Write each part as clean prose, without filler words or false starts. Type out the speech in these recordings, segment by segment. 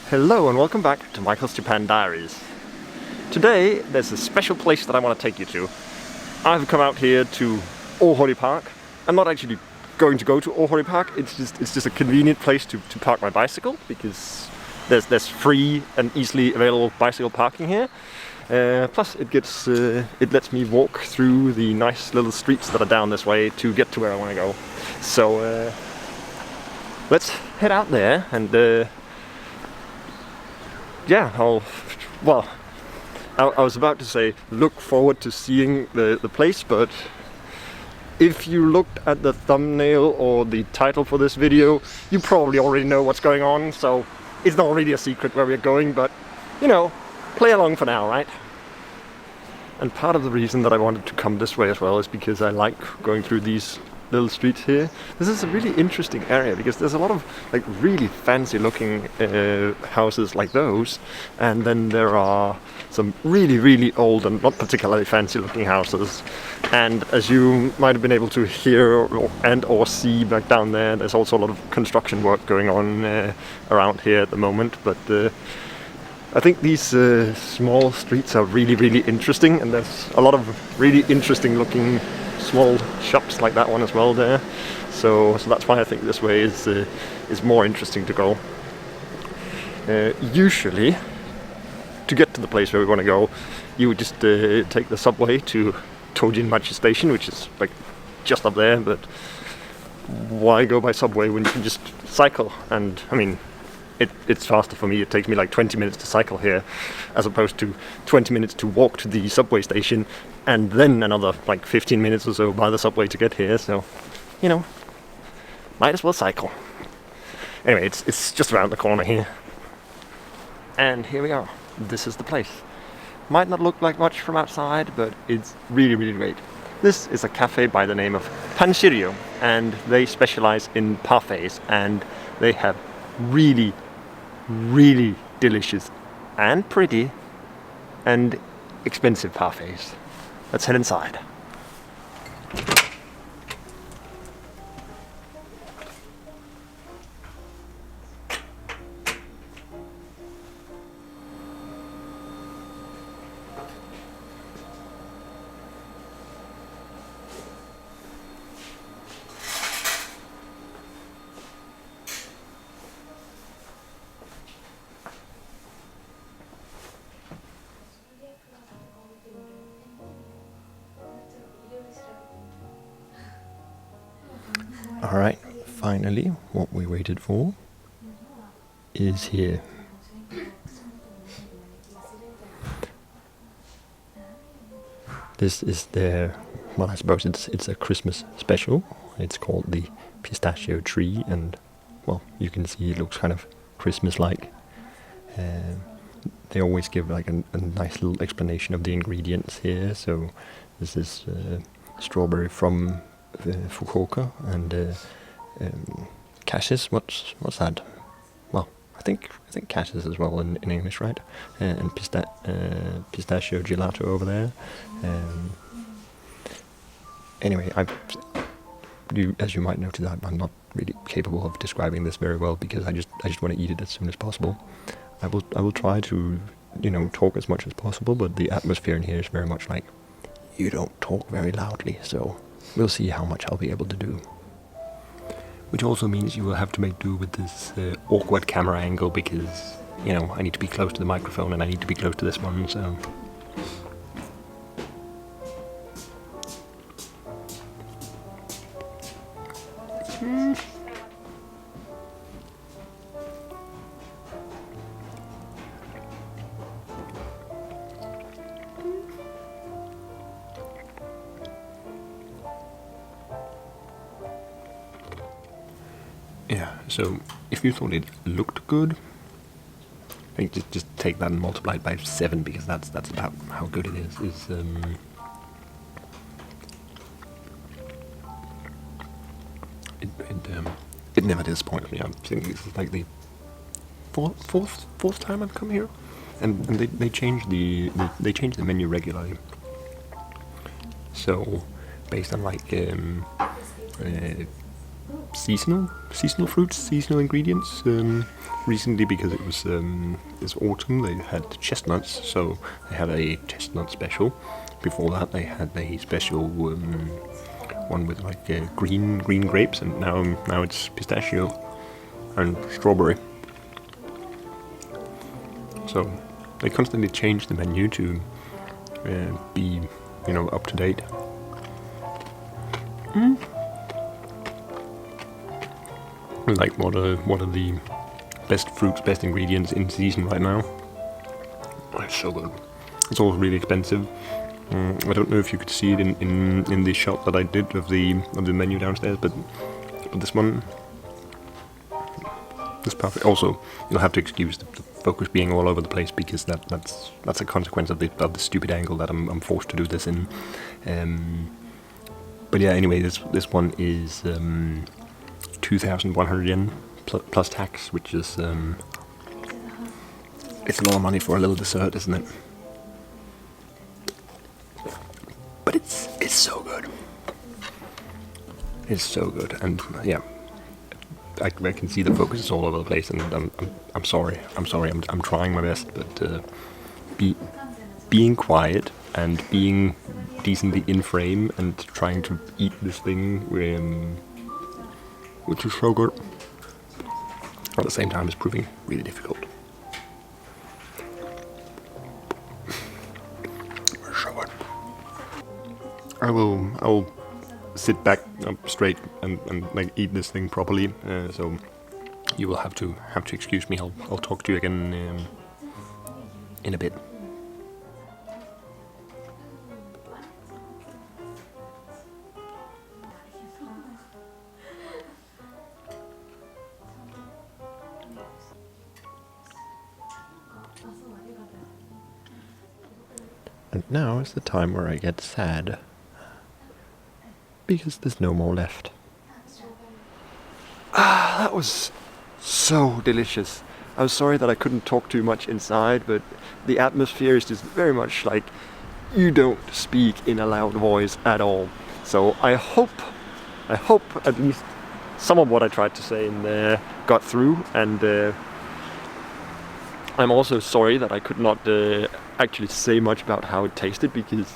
Hello and welcome back to Michael's Japan Diaries. Today there's a special place that I want to take you to. I've come out here to Ohori Park. I'm not actually going to go to Ohori Park, it's just a convenient place to park my bicycle because there's free and easily available bicycle parking here. Plus it lets me walk through the nice little streets that are down this way to get to where I want to go. So let's head out there and yeah, I was about to say look forward to seeing the place, but if you looked at the thumbnail or the title for this video, you probably already know what's going on, so it's not really a secret where we're going, but you know, play along for now, right? And part of the reason that I wanted to come this way as well is because I like going through these little streets here. This is a really interesting area because there's a lot of like really fancy looking houses like those, and then there are some really old and not particularly fancy looking houses. And as you might have been able to hear or see back down there, there's also a lot of construction work going on around here at the moment, but I think these small streets are really interesting, and there's a lot of really interesting looking small shops like that one as well there. So that's why I think this way is more interesting to go. Usually, to get to the place where we want to go, you would just take the subway to Tojinmachi Station, which is like just up there. But why go by subway when you can just cycle? And I mean, it's faster for me. It takes me like 20 minutes to cycle here, as opposed to 20 minutes to walk to the subway station, and then another like 15 minutes or so by the subway to get here. So, you know, might as well cycle. Anyway, it's just around the corner here. And here we are. This is the place. Might not look like much from outside, but it's really great. This is a cafe by the name of Pinsirio, and they specialize in parfaits, and they have really delicious and pretty and expensive parfaits. Let's head inside. Alright, finally, what we waited for is here. This is their, well, I suppose it's a Christmas special. It's called the Pistachio Tree, and, well, you can see it looks kind of Christmas-like. They always give like a nice little explanation of the ingredients here. So this is strawberry from Fukuoka, and cashews. What's that? Well, I think cashews as well in English, right? And pistachio gelato over there. Anyway, as you might notice, I'm not really capable of describing this very well because I just want to eat it as soon as possible. I will try to, you know, talk as much as possible, but the atmosphere in here is very much like you don't talk very loudly, so we'll see how much I'll be able to do. Which also means you will have to make do with this awkward camera angle because, you know, I need to be close to the microphone and I need to be close to this one, so... Yeah, so if you thought it looked good, I think just take that and multiply it by 7 because that's about how good it is. It never disappoints me. I think this is like the fourth time I've come here, and they change the menu regularly. So based on like seasonal fruits, seasonal ingredients. Recently, because it was this autumn, they had chestnuts, so they had a chestnut special. Before that, they had a special one with like green grapes, and now it's pistachio and strawberry. So they constantly change the menu to be, up to date. Like what are the best fruits, best ingredients in season right now? Oh, it's so good. It's also really expensive. I don't know if you could see it in the shot that I did of the menu downstairs, but this one, this Parfait. Also, you'll have to excuse the focus being all over the place, because that's a consequence of the stupid angle that I'm forced to do this in. But yeah, anyway, this one is 2,100 yen plus tax, which is it's a lot of money for a little dessert, isn't it? But it's so good. It's so good, and yeah, I can see the focus is all over the place, and I'm sorry. I'm trying my best, but being quiet and being decently in frame and trying to eat this thing, which is so good, at the same time is proving really difficult. So good. I will sit back up straight and like eat this thing properly. So you will have to excuse me. I'll talk to you again in a bit. And now is the time where I get sad, because there's no more left. That was so delicious. I'm sorry that I couldn't talk too much inside, but the atmosphere is just very much like you don't speak in a loud voice at all. So I hope at least some of what I tried to say in there got through, and I'm also sorry that I could not actually say much about how it tasted, because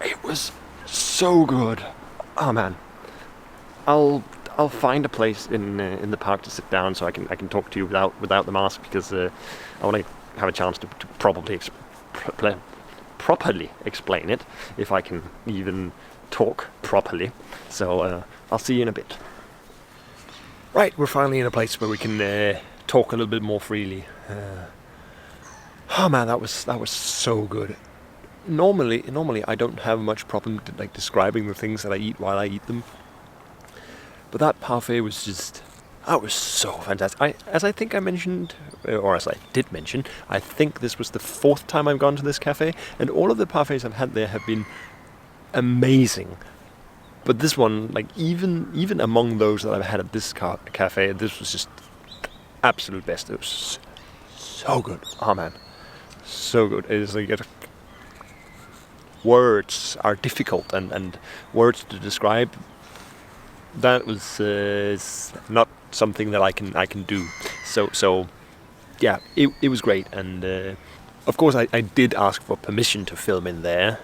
it was so good. Oh man, I'll find a place in the park to sit down so I can talk to you without the mask, because I want to have a chance to properly explain it, if I can even talk properly. So I'll see you in a bit. Right, we're finally in a place where we can talk a little bit more freely. Oh man, that was so good. Normally I don't have much problem describing the things that I eat while I eat them. But that parfait was so fantastic. As I think I mentioned, or as I did mention, I think this was the 4th time I've gone to this cafe, and all of the parfaits I've had there have been amazing. But this one, even among those that I've had at this cafe, this was just absolute best. It was so good. Oh man, so good. It is like words are difficult, and words to describe. That was not something that I can do. So yeah, it was great, and of course I did ask for permission to film in there.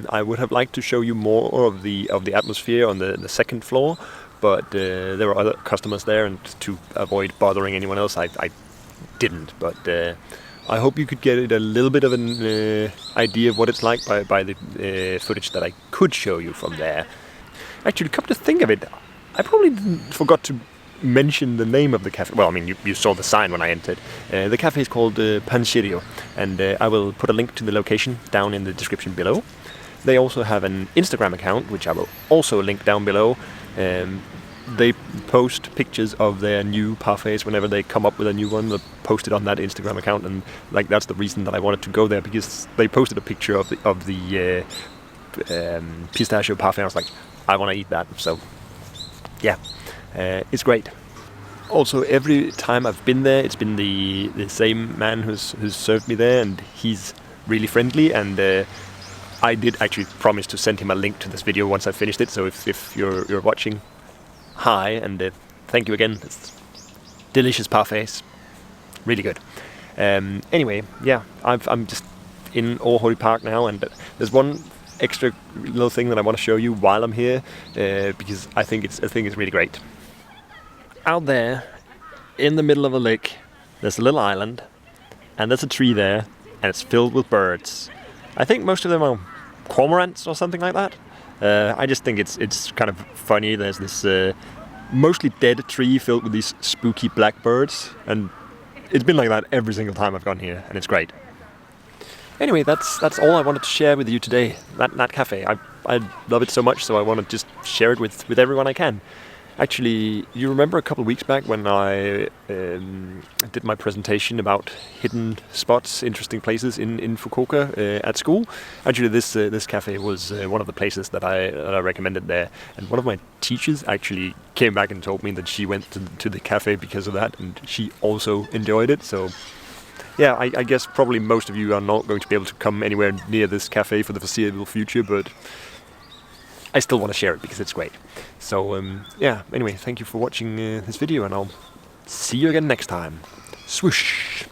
I would have liked to show you more of the atmosphere on the 2nd floor, but there were other customers there, and to avoid bothering anyone else, I didn't. But I hope you could get a little bit of an idea of what it's like by the footage that I could show you from there. Actually, come to think of it, I probably forgot to mention the name of the cafe. Well, I mean, you saw the sign when I entered. The cafe is called Pinsirio, and I will put a link to the location down in the description below. They also have an Instagram account, which I will also link down below. They post pictures of their new parfaits whenever they come up with a new one. They post it on that Instagram account, and that's the reason that I wanted to go there, because they posted a picture of the pistachio parfait. I was like, I want to eat that. So yeah, it's great. Also, every time I've been there, it's been the same man who's served me there, and he's really friendly, and I did actually promise to send him a link to this video once I finished it. So if you're watching, hi, and thank you again. It's delicious parfaits, really good. Anyway, yeah, I'm just in Århøj Park now, and there's one extra little thing that I want to show you while I'm here, because I think it's really great. Out there, in the middle of a lake, there's a little island, and there's a tree there, and it's filled with birds. I think most of them are cormorants or something like that. I just think it's kind of funny. There's this mostly dead tree filled with these spooky black birds, and it's been like that every single time I've gone here, and it's great. Anyway, that's all I wanted to share with you today. That cafe, I love it so much, so I want to just share it with everyone I can. Actually, you remember a couple of weeks back when I did my presentation about hidden spots, interesting places in Fukuoka at school? Actually, this cafe was one of the places that I recommended there. And one of my teachers actually came back and told me that she went to the cafe because of that, and she also enjoyed it. So yeah, I guess probably most of you are not going to be able to come anywhere near this cafe for the foreseeable future, but I still want to share it because it's great. So yeah, anyway, thank you for watching this video, and I'll see you again next time. Swoosh!